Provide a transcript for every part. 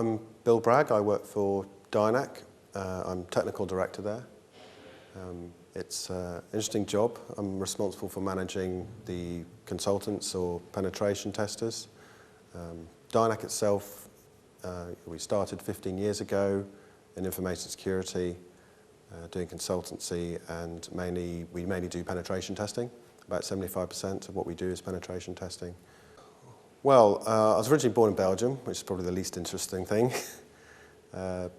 I'm Bil Bragg. I work for Dionach. I'm technical director there. It's an interesting job. I'm responsible for managing the consultants or penetration testers. Dionach itself, we started 15 years ago in information security, doing consultancy, and we mainly do penetration testing. About 75% of what we do is penetration testing. Well, I was originally born in Belgium, which is probably the least interesting thing. I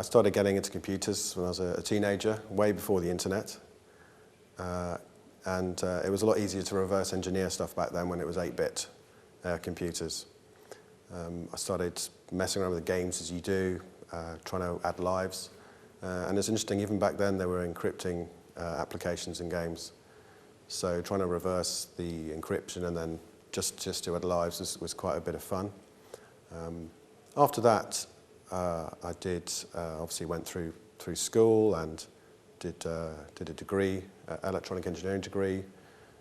started getting into computers when I was a teenager, way before the internet. It was a lot easier to reverse engineer stuff back then when it was 8-bit computers. I started messing around with the games as you do, trying to add lives. And it's interesting, even back then they were encrypting applications and games. So trying to reverse the encryption and then just to add lives was quite a bit of fun. After that, I obviously went through school and did a degree, electronic engineering degree,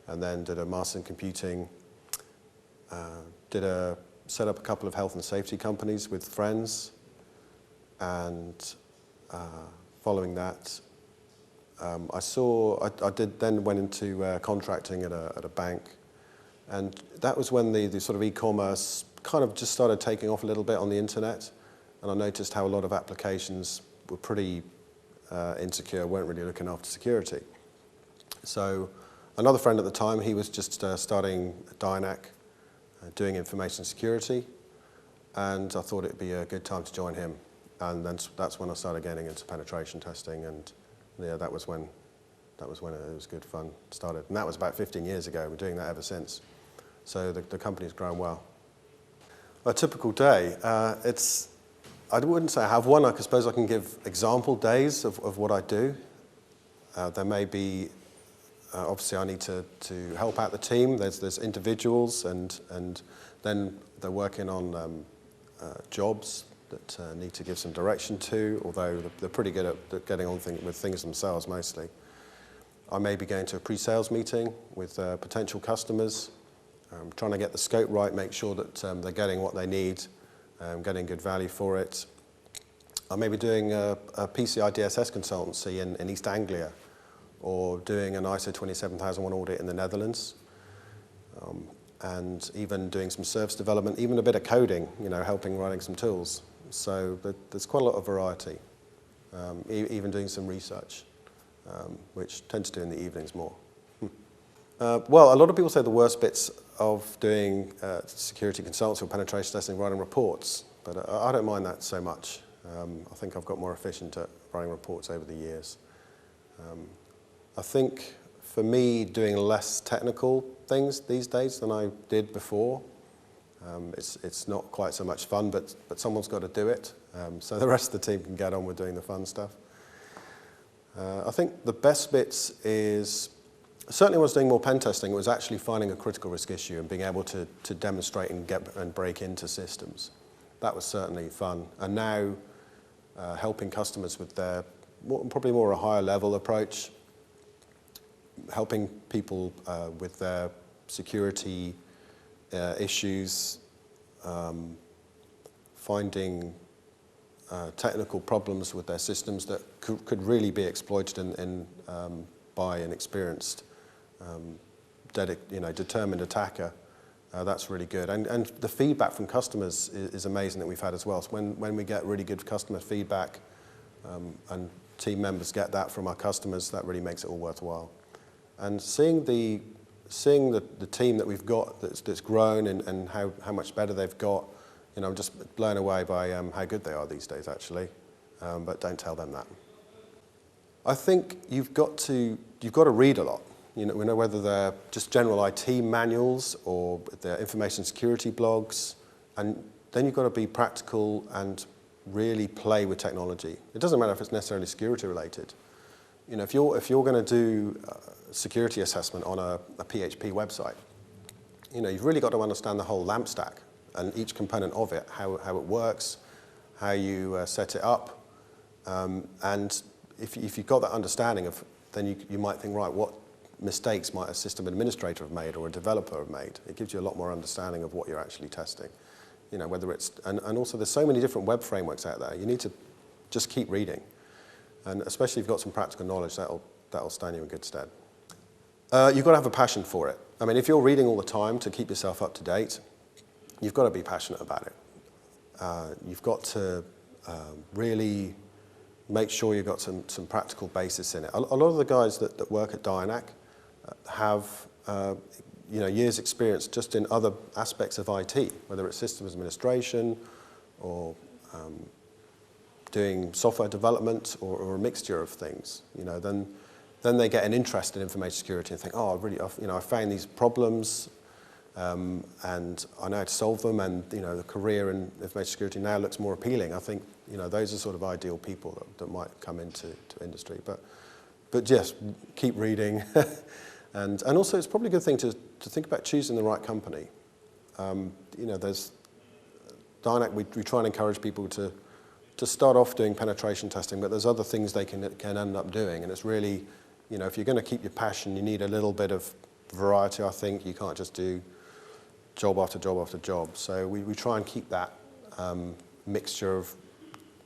and then did a master's in computing. Set up a couple of health and safety companies with friends, and following that, I then went into contracting at a bank, and that was when the sort of e-commerce kind of just started taking off a little bit on the internet, and I noticed how a lot of applications were pretty insecure, weren't really looking after security. So another friend at the time, he was just starting Dionach, doing information security, and I thought it'd be a good time to join him, and then that's when I started getting into penetration testing, and yeah, that was when it was good fun started, and that was about 15 years ago. We're doing that ever since. So the company's grown well. A typical day, I wouldn't say I have one. I suppose I can give example days of what I do. There may be, obviously I need to help out the team. There's individuals, and then they're working on jobs that need to give some direction to, although they're pretty good at getting on with things themselves mostly. I may be going to a pre-sales meeting with potential customers, trying to get the scope right, make sure that they're getting what they need, getting good value for it. I may be doing a PCI DSS consultancy in East Anglia, or doing an ISO 27001 audit in the Netherlands, and even doing some service development, even a bit of coding, helping writing some tools. So there's quite a lot of variety, even doing some research, which tend to do in the evenings more. Well, a lot of people say the worst bits of doing security consultancy or penetration testing, writing reports, but I don't mind that so much. I think I've got more efficient at writing reports over the years. I think for me, doing less technical things these days than I did before. It's not quite so much fun, but someone's got to do it, so the rest of the team can get on with doing the fun stuff. I think the best bits is, certainly when I was doing more pen testing, it was actually finding a critical risk issue and being able to demonstrate and break into systems. That was certainly fun. And now helping customers with their, probably more a higher level approach, helping people with their security issues, finding technical problems with their systems that could really be exploited by an experienced, determined attacker. That's really good. And the feedback from customers is amazing that we've had as well. So when we get really good customer feedback, and team members get that from our customers, that really makes it all worthwhile. And seeing the team that we've got that's grown and how much better they've got, I'm just blown away by how good they are these days, actually. But don't tell them that. I think you've got to read a lot. Whether they're just general IT manuals or they're information security blogs, and then you've got to be practical and really play with technology. It doesn't matter if it's necessarily security related. If you're going to do security assessment on a PHP website, you've really got to understand the whole LAMP stack and each component of it, how it works, how you set it up, and if you've got that understanding then you might think, right, what mistakes might a system administrator have made or a developer have made? It gives you a lot more understanding of what you're actually testing. You know, whether it's, and also there's so many different web frameworks out there. You need to just keep reading. And especially if you've got some practical knowledge, that'll stand you in good stead. You've got to have a passion for it. I mean, if you're reading all the time to keep yourself up to date, you've got to be passionate about it. You've got to really make sure you've got some practical basis in it. A lot of the guys that work at Dionach have years' experience just in other aspects of IT, whether it's systems administration or doing software development or a mixture of things. You know, then they get an interest in information security and think, oh, I found these problems and I know how to solve them, and the career in information security now looks more appealing. I think those are sort of ideal people that might come into industry. But just keep reading, and also it's probably a good thing to think about choosing the right company. There's Dionach. We try and encourage people to start off doing penetration testing, but there's other things they can end up doing, and it's really, if you're going to keep your passion, you need a little bit of variety. I think you can't just do job after job after job. So we try and keep that mixture of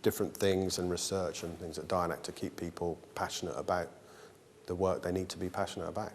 different things and research and things at Dionach to keep people passionate about the work they need to be passionate about.